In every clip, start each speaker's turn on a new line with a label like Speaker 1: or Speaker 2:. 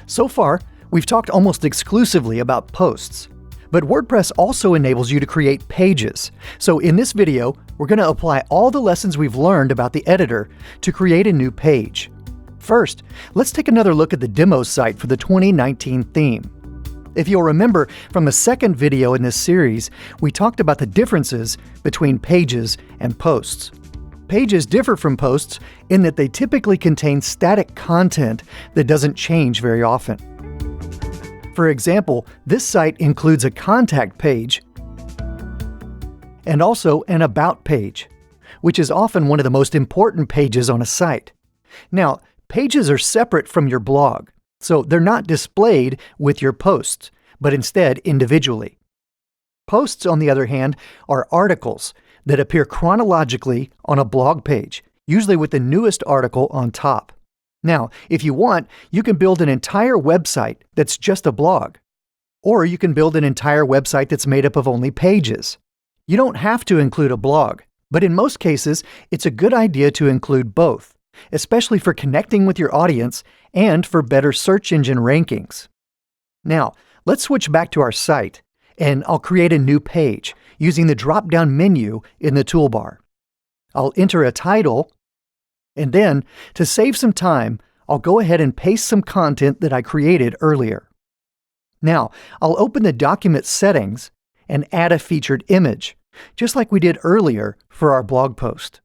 Speaker 1: So far, we've talked almost exclusively about posts. But WordPress also enables you to create pages. So in this video, we're going to apply all the lessons we've learned about the editor to create a new page. First, let's take another look at the demo site for the 2019 theme. If you'll remember from the second video in this series, we talked about the differences between pages and posts. Pages differ from posts in that they typically contain static content that doesn't change very often. For example, this site includes a contact page and also an about page, which is often one of the most important pages on a site. Now, pages are separate from your blog, so they're not displayed with your posts, but instead individually. Posts, on the other hand, are articles that appear chronologically on a blog page, usually with the newest article on top. Now, if you want, you can build an entire website that's just a blog. Or you can build an entire website that's made up of only pages. You don't have to include a blog, but in most cases, it's a good idea to include both, especially for connecting with your audience and for better search engine rankings. Now, let's switch back to our site, and I'll create a new page using the drop-down menu in the toolbar. I'll enter a title, and then, to save some time, I'll go ahead and paste some content that I created earlier. Now, I'll open the document settings and add a featured image, just like we did earlier for our blog post.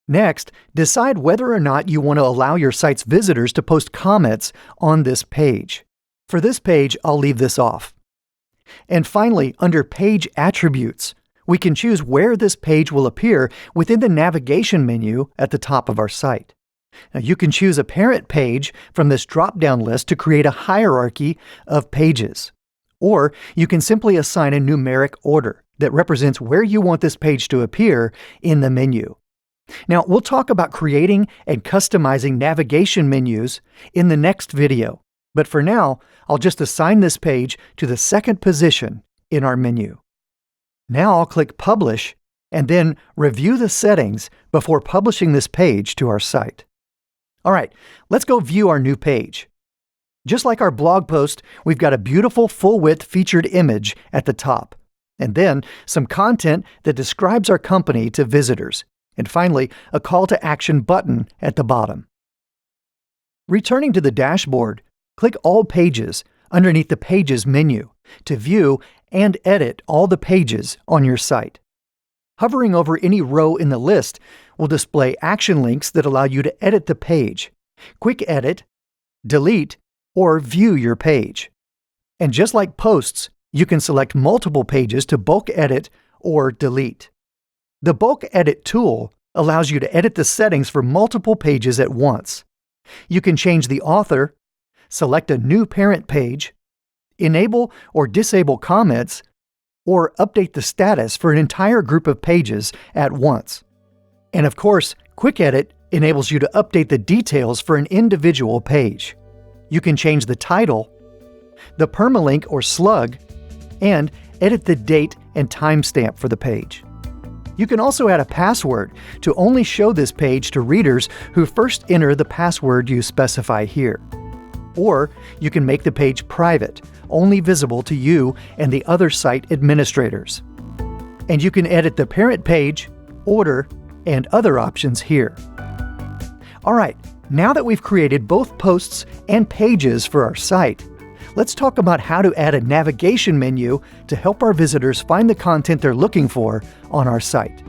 Speaker 1: Next, decide whether or not you want to allow your site's visitors to post comments on this page. For this page, I'll leave this off. And finally, under Page Attributes, we can choose where this page will appear within the navigation menu at the top of our site. Now, you can choose a parent page from this drop-down list to create a hierarchy of pages. Or you can simply assign a numeric order that represents where you want this page to appear in the menu. Now, we'll talk about creating and customizing navigation menus in the next video. But for now, I'll just assign this page to the second position in our menu. Now I'll click Publish and then review the settings before publishing this page to our site. All right, let's go view our new page. Just like our blog post, we've got a beautiful full-width featured image at the top, and then some content that describes our company to visitors, and finally, a call to action button at the bottom. Returning to the dashboard, click All Pages underneath the Pages menu to view and edit all the pages on your site. Hovering over any row in the list will display action links that allow you to edit the page, quick edit, delete, or view your page. And just like posts, you can select multiple pages to bulk edit or delete. The bulk edit tool allows you to edit the settings for multiple pages at once. You can change the author, select a new parent page, enable or disable comments, or update the status for an entire group of pages at once. And of course, Quick Edit enables you to update the details for an individual page. You can change the title, the permalink or slug, and edit the date and timestamp for the page. You can also add a password to only show this page to readers who first enter the password you specify here. Or you can make the page private, only visible to you and the other site administrators. And you can edit the parent page, order, and other options here. All right, now that we've created both posts and pages for our site, let's talk about how to add a navigation menu to help our visitors find the content they're looking for on our site.